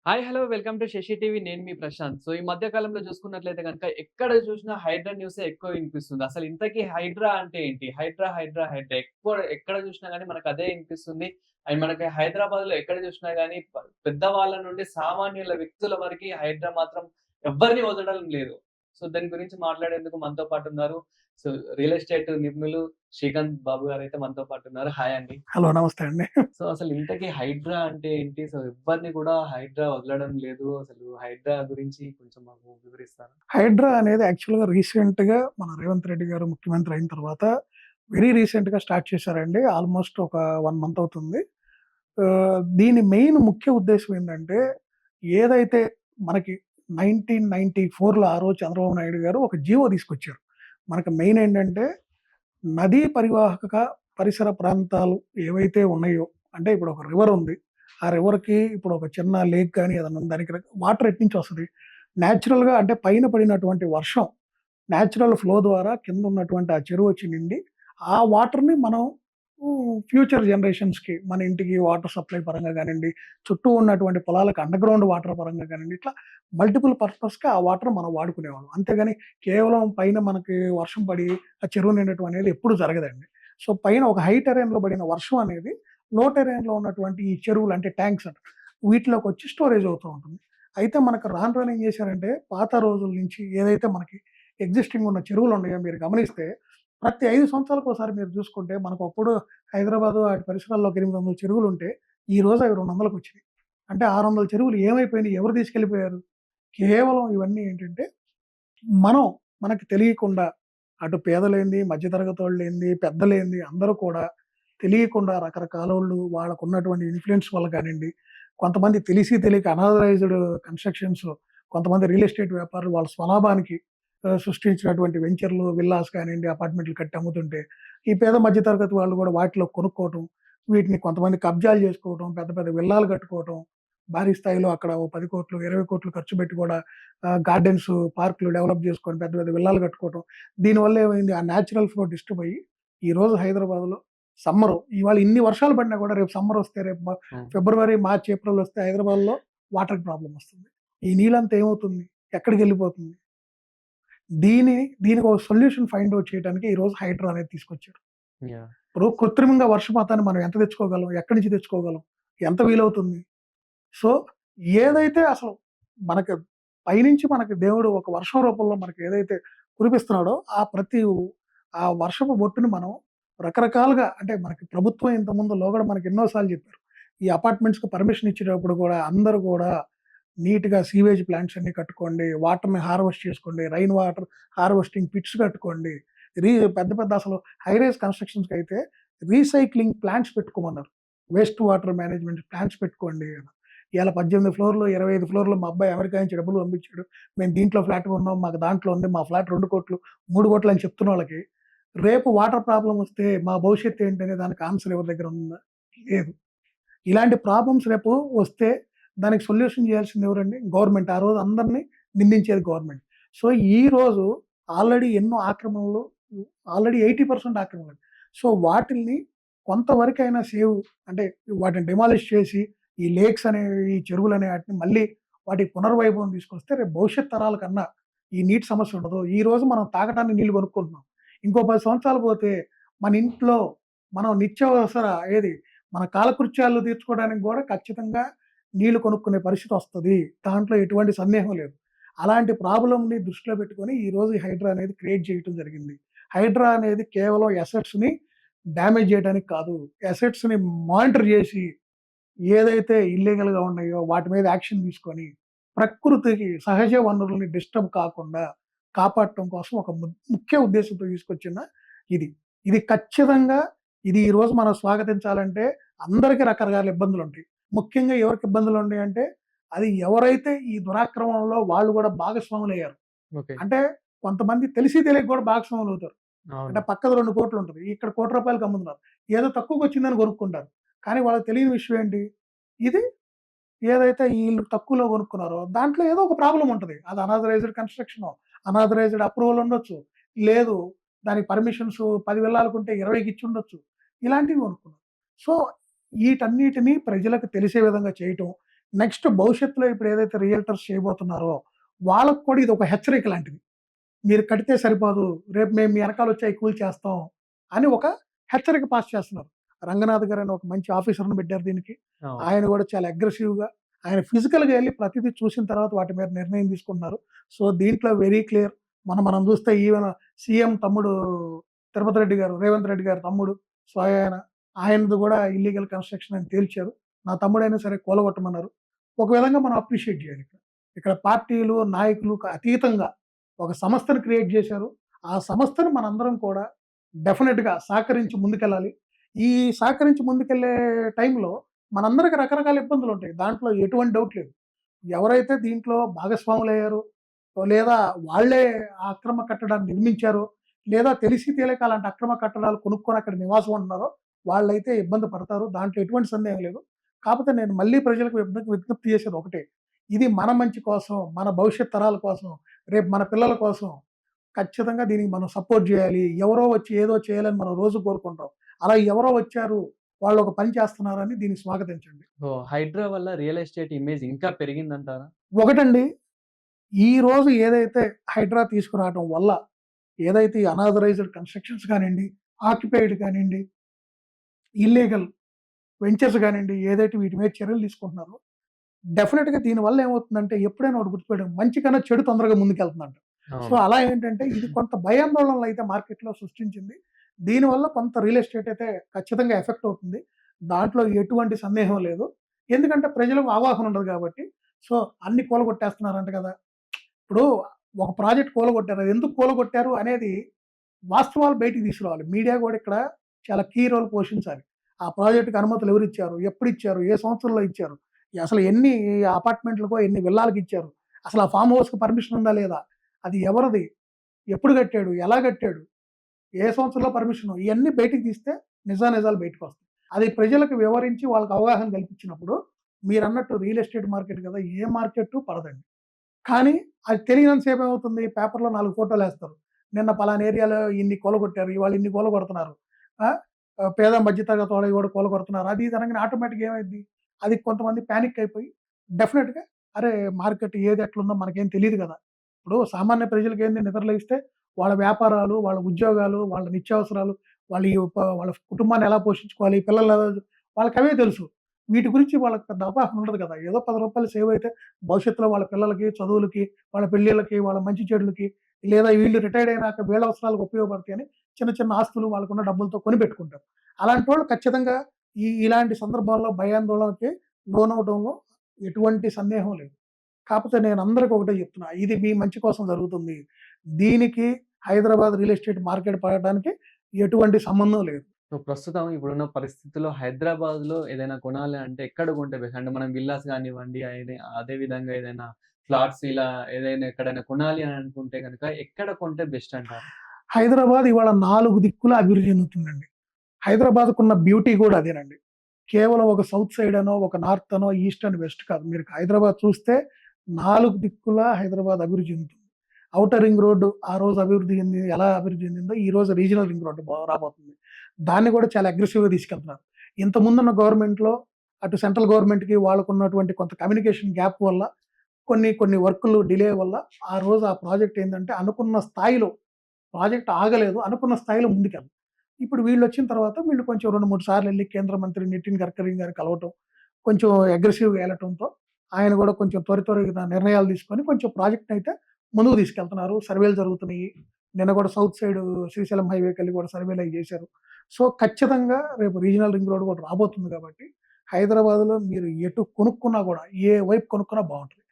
Hi! Hello! Welcome to Shashi TV. నేను మీ ప్రశాంత్. ఈ మధ్య కాలంలో చూసుకున్నట్లయితే గనుక ఎక్కడ చూసినా హైడ్రా న్యూసే ఎక్కువ వినిపిస్తుంది. అసలు ఇంతకీ హైడ్రా అంటే ఏంటి? హైడ్రా ఎక్కడ చూసినా గాని మనకు అదే వినిపిస్తుంది. అండ్ మనకి హైదరాబాద్‌లో ఎక్కడ చూసినా గాని పెద్దవాళ్ళ నుండి సామాన్యుల వ్యక్తుల వరకి హైడ్రా మాత్రం ఎవ్వరిని వదలడం లేదు. దాని గురించి మాట్లాడేందుకు మనతో పాటు ఉన్నారు. సో రియల్ ఎస్టేట్ నిపుణులు శ్రీకాంత్ బాబు గారైతే మనతో పాటు ఉన్నారు. హాయ్ అండి. హలో! నమస్తే అండి. అసలు ఇంతకీ హైడ్రా అంటే ఏంటి? ఎవ్వరిని కూడా హైడ్రా వదలడం లేదు. అసలు హైడ్రా గురించి కొంచెం మాకు వివరిస్తారా? హైడ్రా అనేది యాక్చువల్‌గా రీసెంట్‌గా మన రేవంత్ రెడ్డి గారు ముఖ్యమంత్రి అయిన తర్వాత వెరీ రీసెంట్‌గా స్టార్ట్ చేశారండి. ఆల్‌మోస్ట్ ఒక 1 మంత్ అవుతుంది. దీని మెయిన్ ముఖ్య ఉద్దేశ్యం ఏంటంటే, ఏదైతే మనకి 1994లో ఆ రోజు చంద్రబాబు నాయుడు గారు ఒక జీవో తీసుకొచ్చారు. మనకు మెయిన్ ఏంటంటే, నదీ పరివాహక పరిసర ప్రాంతాలు ఏవైతే ఉన్నాయో, అంటే ఇప్పుడు ఒక రివర్ ఉంది. ఆ రివర్‌కి ఇప్పుడు ఒక చిన్న లేక్ గాని ఏదన్నా ఉంది. దానికి వాటర్ ఎట్నుంచి వస్తది? నేచురల్‌గా అంటే పైన పడినటువంటి వర్షం, నేచురల్ ఫ్లో ద్వారా కింద ఉన్నటువంటి ఆ చెరువు వచ్చి నిండి, ఆ వాటర్‌ని మనం ఫ్యూచర్ జనరేషన్స్‌కి మన ఇంటికి వాటర్ సప్లై పరంగా గానియండి, చుట్టూ ఉన్నటువంటి పొలాలకు అండర్‌గ్రౌండ్ వాటర్ పరంగా గానియండి, ఇట్లా మల్టిపుల్ పర్పస్‌కి ఆ వాటర్ మనం వాడుకునేవాళ్ళం. అంతేగాని కేవలం పైన మనకి వర్షం పడి ఆ చెరువు నిండటం అనేది ఎప్పుడు జరగదండి. పైన ఒక హై టెర్రైన్‌లో పడిన వర్షం అనేది లో టెర్రైన్‌లో ఉన్నటువంటి ఈ చెరువులు అంటే ట్యాంక్స్ అంటారు. వీటిలోకొచ్చి స్టోరేజ్ అవుతూ ఉంటుంది. అయితే మనకు రాను రాను ఏం చేశారంటే, పాత రోజుల నుంచి ఏదైతే మనకి ఎగ్జిస్టింగ్ ఉన్న చెరువులున్నాయో మీరు గమనిస్తే, ప్రతి 5 సంవత్సరాలకోసారి మీరు చూసుకుంటే, మనకప్పుడు హైదరాబాదు వాటి పరిసరాల్లో ఒక 800 చెరువులుంటే, ఈ రోజు అవి 200కొచ్చినాయి. అంటే 600 చెరువులు ఏమైపోయినాయి? ఎవరు తీసుకెళ్ళిపోయారు? కేవలం ఇవన్నీ ఏంటంటే, మనం మనకు తెలియకుండా అటు పేదలేంది, మధ్య తరగతోళ్ళేంది, పెద్దలేంది అందరూ కూడా తెలియకుండా రకరకాలోళ్ళు వాళ్ళకున్నటువంటి ఇన్‌ఫ్లూయెన్స్ వల్ల కానియండి, కొంతమంది తెలిసి తెలియక అనాథరైజ్డ్ కన్‌స్ట్రక్షన్స్, కొంతమంది రియల్ ఎస్టేట్ వ్యాపారులు వాళ్ళ స్వలాభానికి సృష్టించినటువంటి వెంచర్‌లు, విల్లాస్ కానియండి, అపార్ట్‌మెంట్‌లు కట్టి అమ్ముతుంటే, ఈ పేద మధ్య తరగతి వాళ్ళు కూడా వాటిలో కొనుక్కోవటం, వీటిని కొంతమంది కబ్జాలు చేసుకోవటం, పెద్ద పెద్ద విల్లాలు కట్టుకోవటం, భారీ స్థాయిలో అక్కడ ఓ 10,00,00,000, 20,00,00,000 ఖర్చు పెట్టి కూడా గార్డెన్స్, పార్కులు డెవలప్ చేసుకొని పెద్ద పెద్ద విల్లాలు కట్టుకోవటం. దీనివల్ల ఏమైంది? ఆ నేచురల్ ఫ్లో డిస్టర్బ్ అయ్యి, ఈరోజు హైదరాబాద్‌లో సమ్మరు ఇవాళ ఇన్ని వర్షాలు పడినా కూడా రేపు సమ్మరొస్తే రేపు హ్మ్. ఫిబ్రవరి, మార్చ్, ఏప్రిల్ వస్తే హైదరాబాద్‌లో వాటర్ ప్రాబ్లమ్ వస్తుంది. ఈ నీళ్ళంతా ఏమవుతుంది? ఎక్కడికెళ్ళిపోతుంది? దీనికి ఒక సొల్యూషన్ ఫైండ్ ఔట్ చేయడానికి ఈరోజు హైడ్రా అనేది తీసుకొచ్చారు. యాహ్! ఇప్పుడు కృత్రిమంగా వర్షపాతాన్ని మనం ఎంత తెచ్చుకోగలం? ఎక్కడి నుంచి తెచ్చుకోగలం? ఎంత వీలవుతుంది? సో, ఏదైతే అసలు మనకు పైనుంచి మనకి దేవుడు ఒక వర్షం రూపంలో మనకి ఏదైతే కురిపిస్తున్నాడో, ఆ వర్షపు బొట్టుని మనం రకరకాలుగా అంటే మనకి ప్రభుత్వం ఇంతకుముందు లోగడ మనకి ఎన్నో సార్లు చెప్పారు. ఈ అపార్ట్మెంట్స్‌కి పర్మిషన్ ఇచ్చేటప్పుడు కూడా అందరూ కూడా నీట్‌గా సీవేజ్ ప్లాంట్స్ అన్నీ కట్టుకోండి. వాటర్‌ని హార్వెస్ట్ చేసుకోండి. రైన్ వాటర్ హార్వెస్టింగ్ పిట్స్ కట్టుకోండి. పెద్ద పెద్ద అసలు హై రైజ్ కన్‌స్ట్రక్షన్స్‌కైతే రీసైక్లింగ్ ప్లాంట్స్ పెట్టుకోమన్నారు. వేస్ట్ వాటర్ మేనేజ్మెంట్ ప్లాంట్స్ పెట్టుకోండి అని. ఇయాల 18 ఫ్లోర్‌లు, 25 ఫ్లోర్‌లు మా అబ్బాయి అమెరికా నుంచి డబ్బులు పంపించాడు. మేము దీంట్లో ఫ్లాట్ కొన్నాం. మాకు దాంట్లో ఉంది. మా ఫ్లాట్ 2,00,00,000, 3,00,00,000 అని చెప్తున్నోళ్ళకి, రేపు వాటర్ ప్రాబ్లమ్ వస్తే మా భవిష్యత్తు ఏంటనే దానికి ఆన్సర్ ఎవరి దగ్గర ఉందా? లేదు. ఇలాంటి ప్రాబ్లమ్స్ రేపు వస్తే దానికి సొల్యూషన్ చేయాల్సింది ఎవరండి? గవర్నమెంట్. ఆ రోజు అందరిని నిందించేది గవర్నమెంట్. ఈరోజు ఆల్రెడీ ఎన్నో ఆక్రమణలు ఆల్రెడీ 80% ఆక్రమణలు. వాటిల్ని కొంతవరకైనా అంటే వాటిని డెమాలిష్ చేసి ఈ లేక్స్ అనేవి, ఈ చెరువులనే ఆటిని మళ్ళీ వాటికి పునర్వైభవం తీసుకొస్తే రేపు భవిష్యత్ తరాల కన్నా ఈ నీటి సమస్య ఉండదు. ఈరోజు మనం తాగటానికి నీళ్లు కొనుక్కుంటున్నాం. ఇంకో 10 సంవత్సరాలు పోతే మన ఇంట్లో మనం నిత్యావసర ఏది మన కాలకృత్యాలు తీర్చుకోవడానికి గూడా ఖచ్చితంగా నీళ్లు కొనుక్కునే పరిస్థితొస్తది. దాంట్లో ఎటువంటి సందేహం లేదు. అలాంటి ప్రాబ్లమ్‌ని దృష్టిలో పెట్టుకొని ఈరోజు ఈ హైడ్రా అనేది క్రియేట్ చేయటం జరిగింది. హైడ్రా అనేది కేవలం అసెట్స్‌ని డ్యామేజ్ చేయడానికి కాదు. అసెట్స్‌ని మానిటర్ జేసి ఏదైతే ఇల్లీగల్‌గా ఉన్నాయో వాటి మీద యాక్షన్ తీసుకొని ప్రకృతికి సహజ వనరుల్ని డిస్టర్బ్ కాకుండా కాపాడటం కోసం ఒక ముఖ్య ఉద్దేశంతో తీసుకొచ్చిన ఇది. ఇది ఖచ్చితంగా ఈరోజు మనం స్వాగతించాలంటే అందరికి రకరకాల ఇబ్బందులుంటాయి. ముఖ్యంగా ఎవరికి ఇబ్బందులున్నాయంటే, అది ఎవరైతే ఈ దురాక్రమణలో వాళ్ళు గూడా భాగస్వాములయ్యారు. ఓకే. అంటే కొంతమంది తెలిసి తెలియక గూడా భాగస్వాములవుతారు. అంటే అవును. పక్కన 2,00,00,000 ఉంటది. ఇక్కడ రూ. 1,00,00,000కి అమ్ముతున్నారు. ఏదో తక్కువకొచ్చిందని కొనుక్కుంటారు. కానీ వాళ్ళకి తెలియని విషయం ఏంటి? ఇది ఏదైతే ఈళ్ళు తక్కువలో కొనుక్కున్నారో దాంట్లో ఏదో ఒక ప్రాబ్లమ్ ఉంటది. అది అనాథరైజ్డ్ కన్‌స్ట్రక్షనో, అనాథరైజ్డ్ అప్రూవల్ ఉండొచ్చు. లేదు దానికి పర్మిషన్స్ 10 విల్లాలకుంటే 20కి ఇచ్చుండొచ్చు. ఇలాంటివి కొనుక్కున్నారు. సో, ఈటన్నిటిని ప్రజలకు తెలిసే విధంగా చేయటం. నెక్స్ట్ భవిష్యత్తులో ఇప్పుడు ఏదైతే రియల్టర్స్ చేయబోతున్నారో వాళ్ళకి కూడా ఇది ఒక హెచ్చరిక లాంటిది. మీరు కడితే సరిపోదు. రేపు మేము మీ ఎనకాలొచ్చి అయి కూల్చేస్తాం అని ఒక హెచ్చరిక పాస్ చేస్తున్నారు. రంగనాథ్ గారని ఒక మంచి ఆఫీసర్‌ని పెట్టారు దీనికి. అవును. ఆయన గూడా చాలా అగ్రెసివ్‌గా ఆయన ఫిజికల్‌గా ఎళ్లి ప్రతిదీ చూసిన తర్వాత వాటి మీద నిర్ణయం తీసుకుంటున్నారు. సో, దీంట్లో వెరీ క్లియర్. మనం చూస్తే ఈవెన్ సీఎం తమ్ముడు తిరుపతి రెడ్డి గారు, రేవంత్ రెడ్డి గారి తమ్ముడు స్వయాన ఆయనది గూడా ఇల్లీగల్ కన్‌స్ట్రక్షన్ అని తేల్చారు. నా తమ్ముడైనా సరే కూలగొట్టమన్నారు. ఒక విధంగా మనం అప్రిషియేట్ చేయాలి ఇక్కడ. ఇక్కడ పార్టీలు, నాయకులకు అతీతంగా ఒక సంస్థను క్రియేట్ చేశారు. ఆ సంస్థను మనందరం కూడా డెఫినిట్‌గా సహకరించి ముందుకెళ్ళాలి. ఈ సహకరించి ముందుకెళ్ళే టైంలో మనందరికి రకరకాల ఇబ్బందులుంటాయి. దాంట్లో ఎటువంటి డౌట్ లేదు. ఎవరైతే దీంట్లో భాగస్వాములయ్యారో, లేదా వాళ్ళే ఆ అక్రమ కట్టడాన్ని నిర్మించారో, లేదా తెలిసి తెలియక అలాంటి అక్రమ కట్టడాలు కొనుక్కొని అక్కడ నివాసం ఉంటున్నారో, వాళ్ళైతే ఇబ్బంది పడతారు. దాంట్లో ఎటువంటి సందేహం లేదు. కాపోతే నేను మళ్ళీ ప్రజలకు విజ్ఞప్తి చేసేది ఒకటే. ఇది మన మంచి కోసం, మన భవిష్యత్ తరాల కోసం, రేపు మన పిల్లల కోసం ఖచ్చితంగా దీనికి మనం సపోర్ట్ జేయాలి. ఎవరో వచ్చి ఏదో చేయాలని మనం రోజు కోరుకుంటాం. అలా ఎవరో వచ్చారు, వాళ్ళొక పని చేస్తున్నారని దీన్ని స్వాగతించండి. హైడ్రా వల్ల రియల్ ఎస్టేట్ ఇమేజ్ ఇంకా పెరిగిందంటారా? ఒకటండి, ఈ రోజు ఏదైతే హైడ్రా తీసుకురావడం వల్ల ఏదైతే ఈ అనాథరైజ్డ్ కన్‌స్ట్రక్షన్స్ కానియండి, ఆక్యుపైడ్ కానియండి, ఇల్లీగల్ వెంచర్స్ కానియండి, ఏదైతే వీటి మీద చర్యలు తీసుకుంటున్నారో డెఫినిట్‌గా దీనివల్ల ఏమవుతుందంటే ఎప్పుడైనా ఒకటి గుర్తుపెట్టుకోండి. మంచి కన్నా చెడు తొందరగా ముందుకెళ్తుందంట. సో, అవును. అలా ఏంటంటే ఇది కొంత భయాందోళనలు అయితే మార్కెట్‌లో సృష్టించింది. దీనివల్ల కొంత రియల్ ఎస్టేట్ అయితే ఖచ్చితంగా ఎఫెక్ట్ అవుతుంది. దాంట్లో ఎటువంటి సందేహం లేదు. ఎందుకంటే ప్రజలకు అవగాహన ఉండదు కాబట్టి. సో, అన్ని కూలగొట్టేస్తున్నారంట కదా! ఇప్పుడు ఒక ప్రాజెక్ట్ కూలగొట్టారు. అది ఎందుకు కూలగొట్టారు అనేది వాస్తవాలు బయటికి తీసుకురావాలి. మీడియా కూడా ఇక్కడ చాలా కీ రోల్ పోషించాలి. ఆ ప్రాజెక్ట్‌కి అనుమతులు ఎవరిచ్చారు? ఎప్పుడిచ్చారు? ఏ సంవత్సరంలో ఇచ్చారు? అసలు ఎన్ని అపార్ట్‌మెంట్‌లకో, ఎన్ని విల్లాలకిచ్చారు? అసలు ఆ ఫార్మ్ హౌస్‌కి పర్మిషన్ ఉందా లేదా? అది ఎవరిది? ఎప్పుడు కట్టాడు? ఎలా కట్టాడు? ఏ సంవత్సరంలో పర్మిషను? ఇయన్నీ బయటికి తీస్తే నిజానిజాలు బయటకొస్తాయి. అది ప్రజలకు వివరించి వాళ్ళకి అవగాహన కల్పించినప్పుడు మీరన్నట్టు రియల్ ఎస్టేట్ మార్కెట్ కదా! ఏ మార్కెట్టు పడదండి. కానీ అది తెలియనంత సేపు ఏమవుతుంది? పేపర్‌లో 4 ఫోటోలేస్తారు. నిన్న పలానా ఏరియాలో ఇన్ని కూలగొట్టారు. ఇవాళ ఇన్ని కూలగొడుతున్నారు. ఆ! పేద మధ్య తరగతి వాళ్ళవి కూడా కూలగొడుతున్నారు. అది ఇది అనంగానే ఆటోమేటిక్‌గా ఏమైద్ది? అది కొంతమంది పానిక్ అయిపోయి డెఫినిట్‌గా అరే! మార్కెట్ ఏది ఎట్లుందో మనకేం తెలీదు గదా! ఇప్పుడు సామాన్య ప్రజలకేంది నిద్ర లెగిస్తే వాళ్ళ వ్యాపారాలు, వాళ్ళ ఉద్యోగాలు, వాళ్ళ నిత్యావసరాలు, వాళ్ళ కుటుంబాన్ని ఎలా పోషించుకోవాలి, పిల్లలు ఎలా వాళ్ళకవే తెలుసు. వీటి గురించి వాళ్ళకి పెద్ద అవగాహన ఉండదు కదా! ఏదో రూ. 10 సేవ్ అయితే భవిష్యత్తులో వాళ్ళ పిల్లలకి, చదువులకి, వాళ్ళ పెళ్ళిళ్ళకి, వాళ్ళ మంచి చెడులకి, లేదా వీళ్ళు రిటైర్డ్ అయినాక వీళ్ళ అవసరాలకు ఉపయోగపడతాయని చిన్న చిన్న ఆస్తులు వాళ్ళకున్న డబ్బులతో కొనిపెట్టుకుంటారు. అలాంటోళ్ళు ఖచ్చితంగా ఇలాంటి సందర్భాల్లో భయాందోళనకి లోనవ్వడంలో ఎటువంటి సందేహం లేదు. కాపోతే నేను అందరికి ఒకటే చెప్తున్నా. ఇది మీ మంచి కోసం జరుగుతుంది. దీనికి హైదరాబాద్ రియల్ ఎస్టేట్ మార్కెట్ పడడానికి ఎటువంటి సంబంధం లేదు. సో, ప్రస్తుతం ఇప్పుడున్న పరిస్థితుల్లో హైదరాబాద్‌లో ఏదైనా కొనాలి అంటే ఎక్కడ కొంటే బెస్ట్? అంటే మనం విల్లాస్ గానివ్వండి, అదే విధంగా ఏదైనా ఫ్లాట్స్ ఇలా ఏదైనా ఎక్కడైనా కొనాలి అని అనుకుంటే గనక ఎక్కడ కొంటే బెస్ట్ అంటారు? హైదరాబాద్ ఇవాళ 4 దిక్కులా అభివృద్ధి చెందుతుందండి. హైదరాబాద్‌కున్న బ్యూటీ గూడా అదేనండి. కేవలం ఒక సౌత్ సైడ్ అనో, ఒక నార్త్ అనో, ఈస్ట్ అండ్ వెస్ట్ కాదు. మీరు హైదరాబాద్ చూస్తే 4 దిక్కులా హైదరాబాద్ అభివృద్ధి చెందుతుంది. ఔటర్ రింగ్ రోడ్డు ఆ రోజు అభివృద్ధి చెందింది. ఎలా అభివృద్ధి చెందిందో ఈ రోజు రీజనల్ రింగ్ రోడ్డు రాబోతుంది. దాన్ని కూడా చాలా అగ్రెసివ్‌గా తీసుకెళ్తున్నారు. ఇంతకుముందున్న గవర్నమెంట్‌లో అటు సెంట్రల్ గవర్నమెంట్‌కి వాళ్ళకున్నటువంటి కొంత కమ్యూనికేషన్ గ్యాప్ వల్ల కొన్ని కొన్ని వర్కులు డిలే వల్ల ఆ రోజు ఆ ప్రాజెక్ట్ ఏందంటే అనుకున్న స్థాయిలో ప్రాజెక్ట్ ఆగలేదు. అనుకున్న స్థాయిలో ముందుకెళ్ళదు. ఇప్పుడు వీళ్ళొచ్చిన తర్వాత వీళ్ళు కొంచెం 2, 3 సార్లెళ్లి కేంద్ర మంత్రి నితిన్ గడ్కరీ గారిని కలవటం, కొంచెం అగ్రెసివ్‌గా ఎళ్ళటంతో ఆయన గూడా కొంచెం త్వరితగతిన నిర్ణయాలు తీసుకొని కొంచెం ప్రాజెక్ట్‌నయితే ముందుకు తీసుకెళ్తున్నారు. సర్వేలు జరుగుతున్నాయి. నిన్న గూడా సౌత్ సైడ్ శ్రీశైలం హైవేకెళ్ళి గూడా సర్వేలయి జేశారు. సో, ఖచ్చితంగా రేపు రీజనల్ రింగ్ రోడ్ గూడా రాబోతుంది గాబట్టి, హైదరాబాద్‌లో మీరు ఎటు కొనుక్కున్నా గూడా, ఏ వైపు కొనుక్కున్నా బావుంటది.